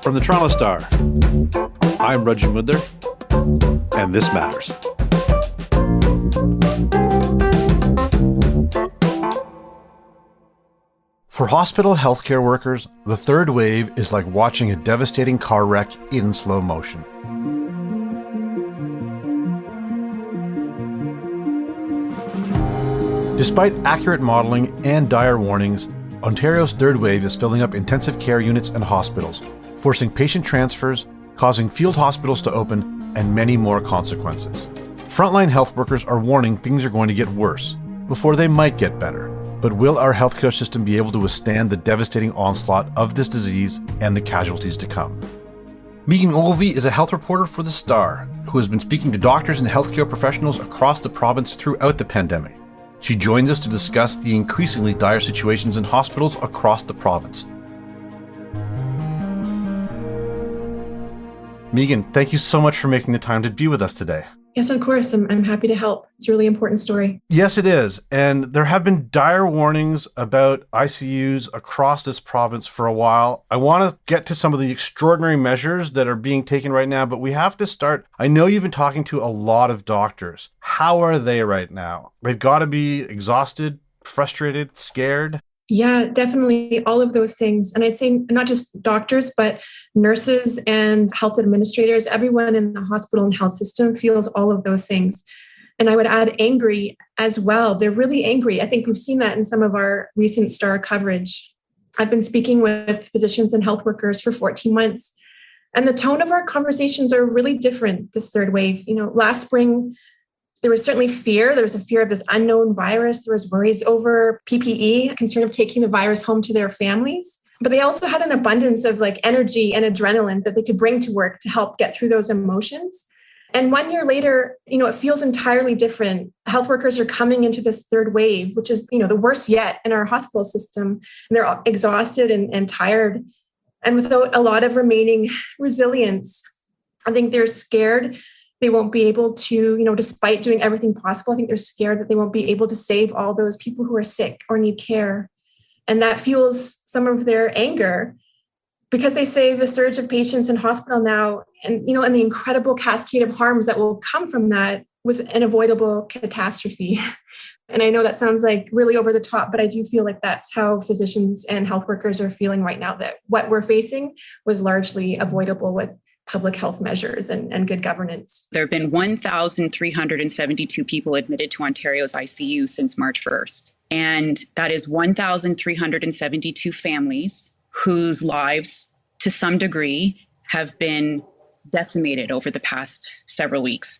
From the Toronto Star, I'm Raju Mudder, and this matters. For hospital healthcare workers, the third wave is like watching a devastating car wreck in slow motion. Despite accurate modeling and dire warnings, Ontario's third wave is filling up intensive care units and hospitals, forcing patient transfers, causing field hospitals to open, and many more consequences. Frontline health workers are warning things are going to get worse before they might get better. But will our healthcare system be able to withstand the devastating onslaught of this disease and the casualties to come? Megan Ogilvie is a health reporter for The Star, who has been speaking to doctors and healthcare professionals across the province throughout the pandemic. She joins us to discuss the increasingly dire situations in hospitals across the province. Megan, thank you so much for making the time to be with us today. Yes, of course. I'm happy to help. It's a really important story. Yes, it is. And there have been dire warnings about ICUs across this province for a while. I want to get to some of the extraordinary measures that are being taken right now, but we have to start. I know you've been talking to a lot of doctors. How are they right now? They've got to be exhausted, frustrated, scared. Yeah, definitely all of those things. And I'd say not just doctors, but nurses and health administrators, everyone in the hospital and health system feels all of those things. And I would add angry as well. They're really angry. I think we've seen that in some of our recent STAR coverage. I've been speaking with physicians and health workers for 14 months. And the tone of our conversations are really different this third wave. Last spring, there was certainly fear. There was a fear of this unknown virus. There was worries over PPE, concern of taking the virus home to their families. But they also had an abundance of energy and adrenaline that they could bring to work to help get through those emotions. And 1 year later, it feels entirely different. Health workers are coming into this third wave, which is, the worst yet in our hospital system. And they're exhausted and tired. And without a lot of remaining resilience, I think they're scared. They won't be able to, despite doing everything possible, I think they're scared that they won't be able to save all those people who are sick or need care. And that fuels some of their anger because they say the surge of patients in hospital now and the incredible cascade of harms that will come from that was an avoidable catastrophe. And I know that sounds like really over the top, but I do feel like that's how physicians and health workers are feeling right now, that what we're facing was largely avoidable with public health measures and good governance. There have been 1,372 people admitted to Ontario's ICU since March 1st. And that is 1,372 families whose lives, to some degree, have been decimated over the past several weeks.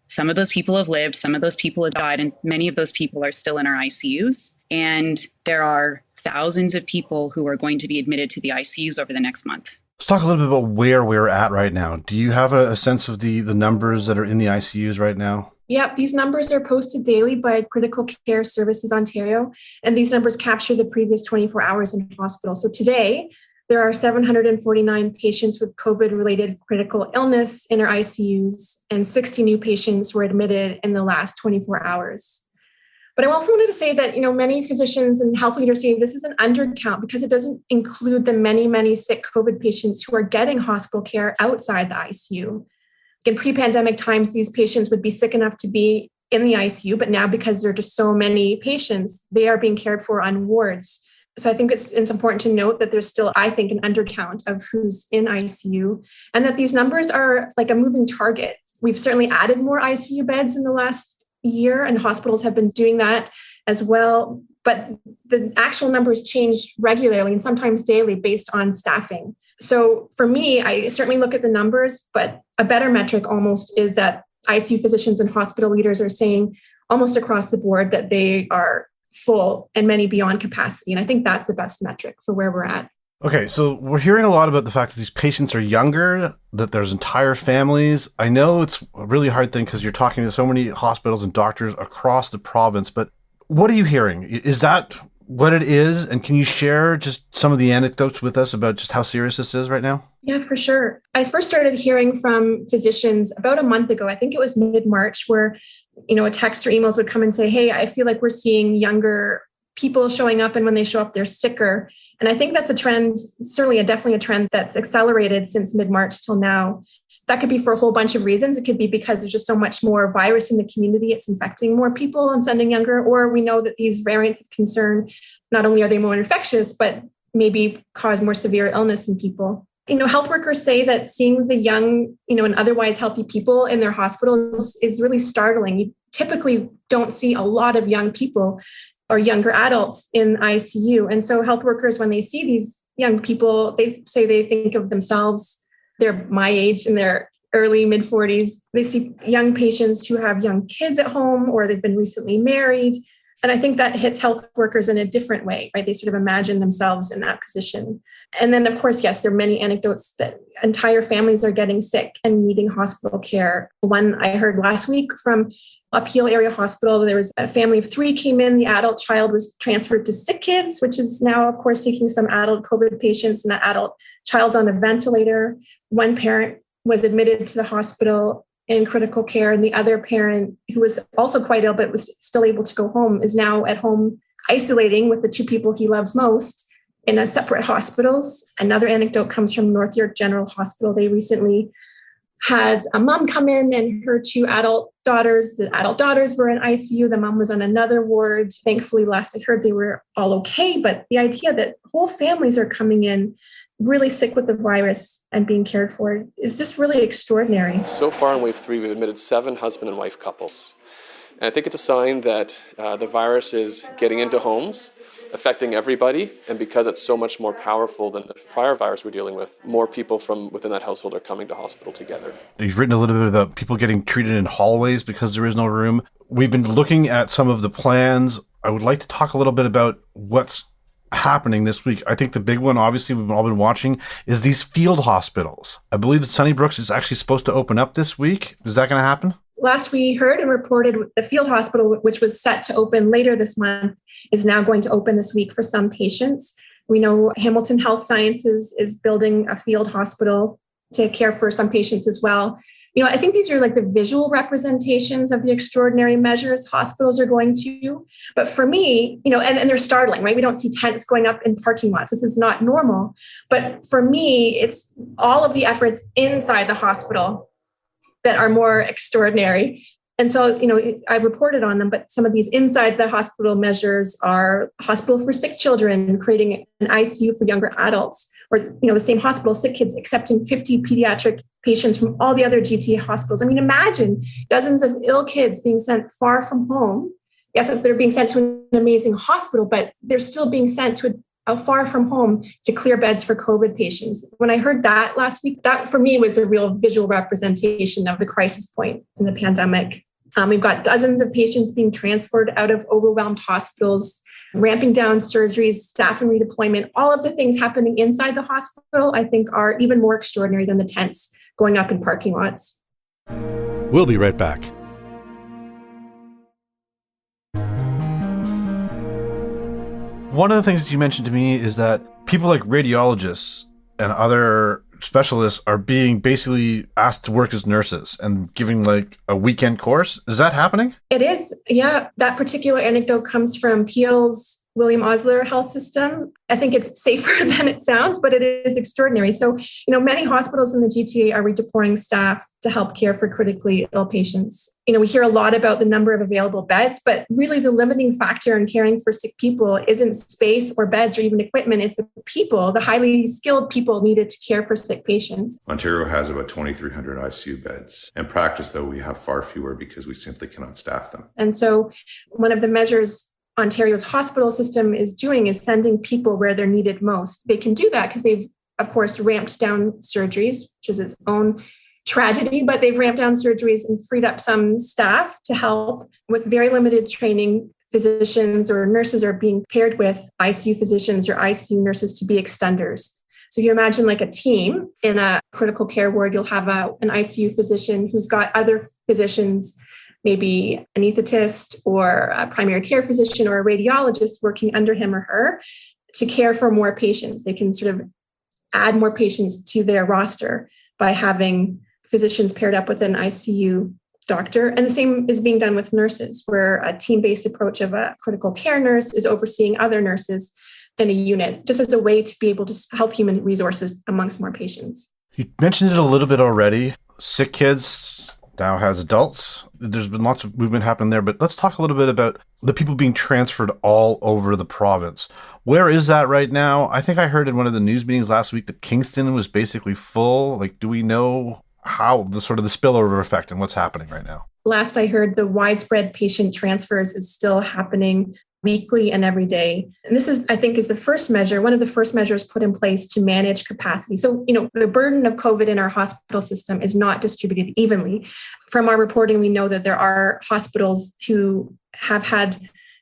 Some of those people have lived, some of those people have died, and many of those people are still in our ICUs. And there are thousands of people who are going to be admitted to the ICUs over the next month. Let's talk a little bit about where we're at right now. Do you have a sense of the numbers that are in the ICUs right now? Yeah, these numbers are posted daily by Critical Care Services Ontario, and these numbers capture the previous 24 hours in hospital. So today, there are 749 patients with COVID-related critical illness in our ICUs, and 60 new patients were admitted in the last 24 hours. But I also wanted to say that, many physicians and health leaders say this is an undercount because it doesn't include the many, many sick COVID patients who are getting hospital care outside the ICU. In pre-pandemic times, these patients would be sick enough to be in the ICU, but now because there are just so many patients, they are being cared for on wards. So I think it's important to note that there's still, I think, an undercount of who's in ICU and that these numbers are like a moving target. We've certainly added more ICU beds in the last year, and hospitals have been doing that as well. But the actual numbers change regularly and sometimes daily based on staffing. So for me, I certainly look at the numbers, but a better metric almost is that ICU physicians and hospital leaders are saying almost across the board that they are full and many beyond capacity. And I think that's the best metric for where we're at. Okay, so we're hearing a lot about the fact that these patients are younger, that there's entire families. I know it's a really hard thing because you're talking to so many hospitals and doctors across the province, but what are you hearing? Is that what it is? And can you share just some of the anecdotes with us about just how serious this is right now? Yeah, for sure. I first started hearing from physicians about a month ago. I think it was mid-March where, a text or emails would come and say, hey, I feel like we're seeing younger people showing up, and when they show up, they're sicker. And I think that's a trend, certainly definitely a trend that's accelerated since mid-March till now. That could be for a whole bunch of reasons. It could be because there's just so much more virus in the community. It's infecting more people and sending younger, or we know that these variants of concern, not only are they more infectious, but maybe cause more severe illness in people. Health workers say that seeing the young, and otherwise healthy people in their hospitals is really startling. You typically don't see a lot of young people or younger adults in ICU. And so health workers, when they see these young people, they say they think of themselves, they're my age in their early mid 40s. They see young patients who have young kids at home, or they've been recently married. And I think that hits health workers in a different way, right? They sort of imagine themselves in that position. And then, of course, yes, there are many anecdotes that entire families are getting sick and needing hospital care. One I heard last week from a Peel area hospital, there was a family of 3 came in. The adult child was transferred to sick kids, which is now, of course, taking some adult COVID patients, and the adult child's on a ventilator. One parent was admitted to the hospital in critical care, and the other parent, who was also quite ill but was still able to go home, is now at home isolating with the 2 people he loves most in a separate hospitals. Another anecdote comes from North York General Hospital. They recently had a mom come in and her 2 adult daughters. The adult daughters were in ICU. The mom was on another ward. Thankfully, last I heard, they were all okay. But the idea that whole families are coming in really sick with the virus and being cared for is just really extraordinary. So far in wave 3, we've admitted 7 husband and wife couples. And I think it's a sign that the virus is getting into homes, affecting everybody. And because it's so much more powerful than the prior virus we're dealing with, more people from within that household are coming to hospital together. You've written a little bit about people getting treated in hallways because there is no room. We've been looking at some of the plans. I would like to talk a little bit about what's happening this week. I think the big one, obviously, we've all been watching, is these field hospitals. I believe that Sunnybrook is actually supposed to open up this week. Is that going to happen? Last we heard and reported, the field hospital, which was set to open later this month, is now going to open this week for some patients. We know Hamilton Health Sciences is building a field hospital to care for some patients as well. I think these are like the visual representations of the extraordinary measures hospitals are going to. But for me, and they're startling, right? We don't see tents going up in parking lots. This is not normal. But for me, it's all of the efforts inside the hospital that are more extraordinary. And so, I've reported on them, but some of these inside the hospital measures are hospital for sick children, creating an ICU for younger adults, or, the same hospital, sick kids, accepting 50 pediatric patients from all the other GTA hospitals. I mean, imagine dozens of ill kids being sent far from home. Yes, they're being sent to an amazing hospital, but they're still being sent to a far from home to clear beds for COVID patients. When I heard that last week, that for me was the real visual representation of the crisis point in the pandemic. We've got dozens of patients being transferred out of overwhelmed hospitals, ramping down surgeries, staff and redeployment. All of the things happening inside the hospital, I think, are even more extraordinary than the tents going up in parking lots. We'll be right back. One of the things that you mentioned to me is that people like radiologists and other specialists are being basically asked to work as nurses and giving like a weekend course. Is that happening? It is. Yeah. That particular anecdote comes from Peel's William Osler Health System. I think it's safer than it sounds, but it is extraordinary. So, many hospitals in the GTA are redeploying staff to help care for critically ill patients. We hear a lot about the number of available beds, but really the limiting factor in caring for sick people isn't space or beds or even equipment. It's the people, the highly skilled people needed to care for sick patients. Ontario has about 2,300 ICU beds. In practice, though, we have far fewer because we simply cannot staff them. And so one of the measures Ontario's hospital system is doing is sending people where they're needed most. They can do that because they've, of course, ramped down surgeries, which is its own tragedy, but they've ramped down surgeries and freed up some staff to help with very limited training. Physicians or nurses are being paired with ICU physicians or ICU nurses to be extenders. So you imagine like a team in a critical care ward, you'll have an ICU physician who's got other physicians, maybe an anesthetist or a primary care physician or a radiologist working under him or her to care for more patients. They can sort of add more patients to their roster by having physicians paired up with an ICU doctor. And the same is being done with nurses, where a team-based approach of a critical care nurse is overseeing other nurses in a unit, just as a way to be able to help human resources amongst more patients. You mentioned it a little bit already. Sick kids now has adults. There's been lots of movement happening there, but let's talk a little bit about the people being transferred all over the province. Where is that right now? I think I heard in one of the news meetings last week that Kingston was basically full. Like, do we know how the sort of the spillover effect and what's happening right now? Last I heard, the widespread patient transfers is still happening weekly and every day. And this is, I think, is the first measure, one of the first measures put in place to manage capacity. So, the burden of COVID in our hospital system is not distributed evenly. From our reporting, we know that there are hospitals who have had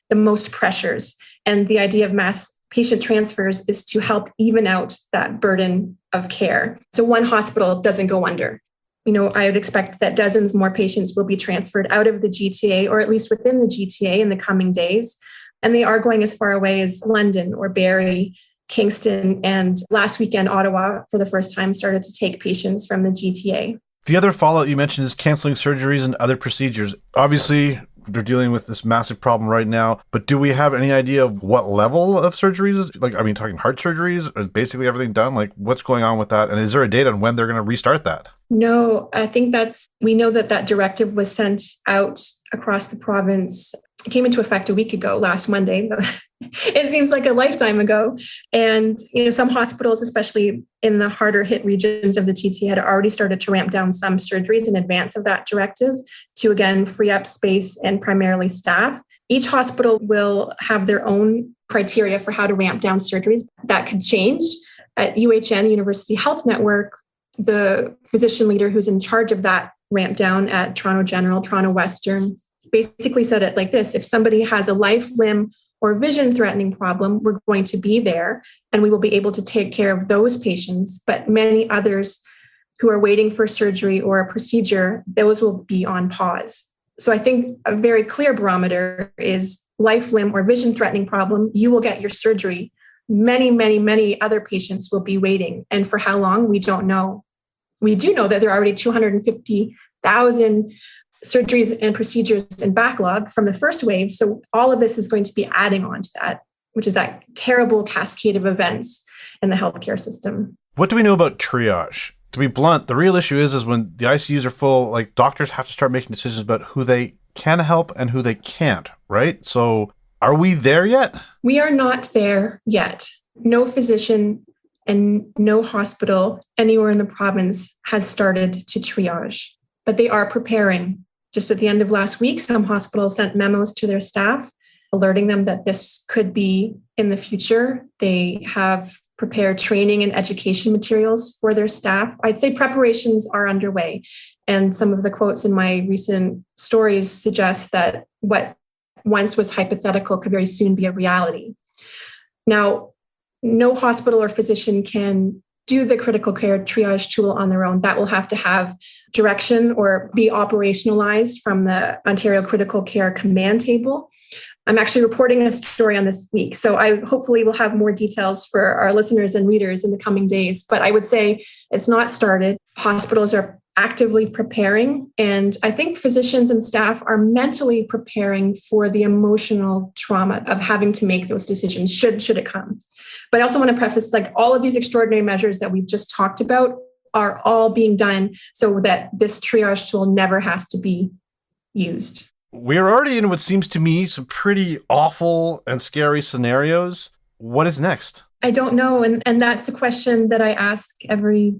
the most pressures. And the idea of mass patient transfers is to help even out that burden of care. So one hospital doesn't go under. I would expect that dozens more patients will be transferred out of the GTA, or at least within the GTA in the coming days. And they are going as far away as London or Barrie, Kingston, and last weekend, Ottawa, for the first time, started to take patients from the GTA. The other fallout you mentioned is canceling surgeries and other procedures. Obviously, they're dealing with this massive problem right now, but do we have any idea of what level of surgeries? Talking heart surgeries? Is basically everything done? Like, what's going on with that? And is there a date on when they're going to restart that? No, I think we know that directive was sent out across the province. It came into effect a week ago, last Monday. It seems like a lifetime ago. And, some hospitals, especially in the harder hit regions of the GTA, had already started to ramp down some surgeries in advance of that directive to, again, free up space and primarily staff. Each hospital will have their own criteria for how to ramp down surgeries. That could change. At UHN, the University Health Network, the physician leader who's in charge of that ramp down at Toronto General, Toronto Western, basically said it like this: if somebody has a life, limb, or vision threatening problem, we're going to be there and we will be able to take care of those patients. But many others who are waiting for surgery or a procedure, those will be on pause. So I think a very clear barometer is life, limb, or vision threatening problem. You will get your surgery. Many, many, many other patients will be waiting. And for how long, we don't know. We do know that there are already 250,000 surgeries and procedures in backlog from the first wave. So all of this is going to be adding on to that, which is that terrible cascade of events in the healthcare system. What do we know about triage? To be blunt, the real issue is when the ICUs are full, doctors have to start making decisions about who they can help and who they can't, right? So are we there yet? We are not there yet. No physician and no hospital anywhere in the province has started to triage, but they are preparing. Just at the end of last week, some hospitals sent memos to their staff, alerting them that this could be in the future. They have prepared training and education materials for their staff. I'd say preparations are underway. And some of the quotes in my recent stories suggest that what once was hypothetical could very soon be a reality. Now, no hospital or physician can do the critical care triage tool on their own. That will have to have direction or be operationalized from the Ontario Critical Care Command Table. I'm actually reporting a story on this week, so I hopefully will have more details for our listeners and readers in the coming days. But I would say it's not started. Hospitals are actively preparing, and I think physicians and staff are mentally preparing for the emotional trauma of having to make those decisions should it come. But I also want to preface, all of these extraordinary measures that we've just talked about are all being done so that this triage tool never has to be used. We're already in what seems to me some pretty awful and scary scenarios. What is next? I don't know. And that's a question that I ask every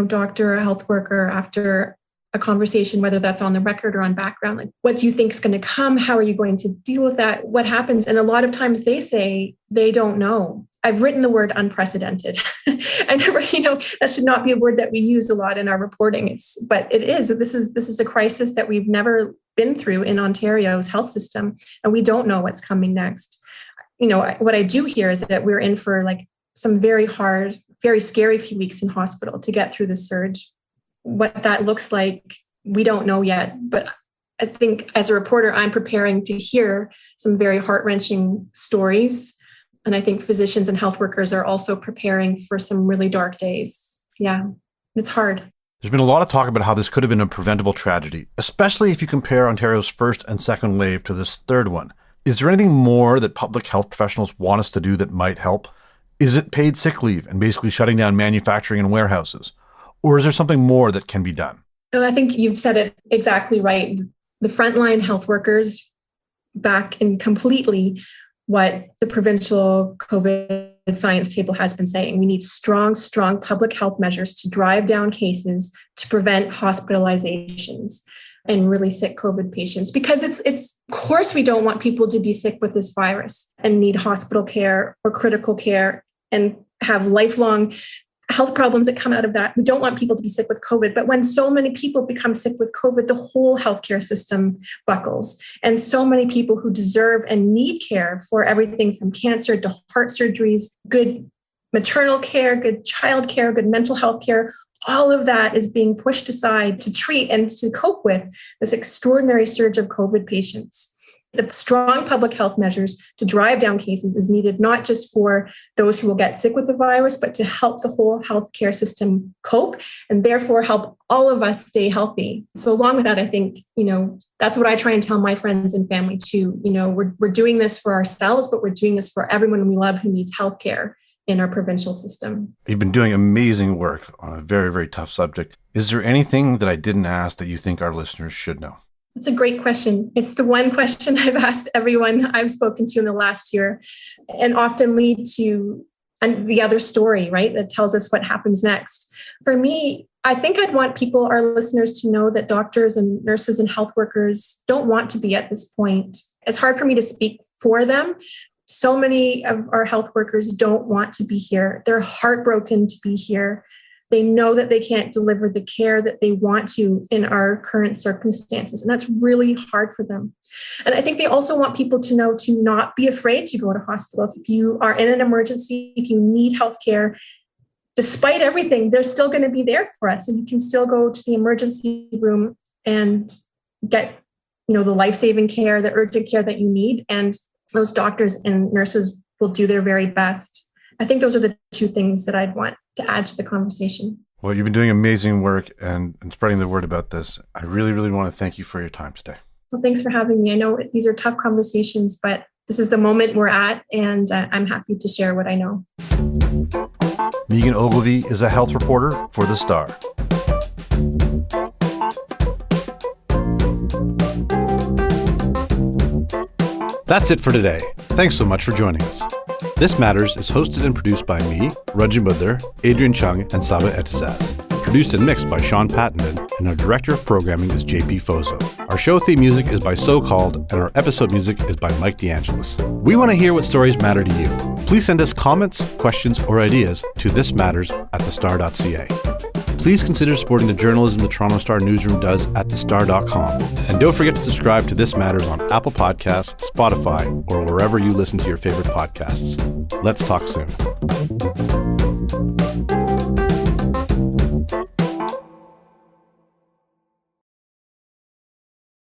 doctor or health worker after a conversation, whether that's on the record or on background. What do you think is going to come? How are you going to deal with that? What happens? And a lot of times they say they don't know. I've written the word unprecedented. I never, that should not be a word that we use a lot in our reporting. But it is. This is a crisis that we've never been through in Ontario's health system, and we don't know what's coming next. What I do hear is that we're in for some very hard, very scary few weeks in hospital to get through the surge. What that looks like, we don't know yet. But I think as a reporter, I'm preparing to hear some very heart-wrenching stories. And I think physicians and health workers are also preparing for some really dark days. Yeah, it's hard. There's been a lot of talk about how this could have been a preventable tragedy, especially if you compare Ontario's first and second wave to this third one. Is there anything more that public health professionals want us to do that might help? Is it paid sick leave and basically shutting down manufacturing and warehouses? Or is there something more that can be done? No, I think you've said it exactly right. The frontline health workers back in completely what the provincial COVID science table has been saying. We need strong public health measures to drive down cases, to prevent hospitalizations and really sick COVID patients. Because it's of course, we don't want people to be sick with this virus and need hospital care or critical care and have lifelong health problems that come out of that. We don't want people to be sick with COVID. But when so many people become sick with COVID, the whole healthcare system buckles. And so many people who deserve and need care for everything from cancer to heart surgeries, good maternal care, good child care, good mental health care, all of that is being pushed aside to treat and to cope with this extraordinary surge of COVID patients. The strong public health measures to drive down cases is needed not just for those who will get sick with the virus, but to help the whole healthcare system cope and therefore help all of us stay healthy. So along with that, I think, that's what I try and tell my friends and family too. We're doing this for ourselves, but we're doing this for everyone we love who needs healthcare in our provincial system. You've been doing amazing work on a very, very tough subject. Is there anything that I didn't ask that you think our listeners should know? It's a great question. It's the one question I've asked everyone I've spoken to in the last year and often lead to the other story, right? That tells us what happens next. For me, I think I'd want our listeners to know that doctors and nurses and health workers don't want to be at this point. It's hard for me to speak for them. So many of our health workers don't want to be here. They're heartbroken to be here. They know that they can't deliver the care that they want to in our current circumstances. And that's really hard for them. And I think they also want people to know to not be afraid to go to hospital. If you are in an emergency, if you need healthcare, despite everything, they're still going to be there for us. And you can still go to the emergency room and get, the life-saving care, the urgent care that you need. And those doctors and nurses will do their very best. I think those are the two things that I'd want to add to the conversation. Well, you've been doing amazing work and spreading the word about this. I really, really want to thank you for your time today. Well, thanks for having me. I know these are tough conversations, but this is the moment we're at, and I'm happy to share what I know. Megan Ogilvie is a health reporter for The Star. That's it for today. Thanks so much for joining us. This Matters is hosted and produced by me, Raju Mudler, Adrian Chung, and Saba Etisaz. Produced and mixed by Sean Pattenden, and our director of programming is JP Fozo. Our show theme music is by So Called, and our episode music is by Mike DeAngelis. We want to hear what stories matter to you. Please send us comments, questions, or ideas to thismatters@thestar.ca. Please consider supporting the journalism the Toronto Star newsroom does at thestar.com. And don't forget to subscribe to This Matters on Apple Podcasts, Spotify, or wherever you listen to your favorite podcasts. Let's talk soon.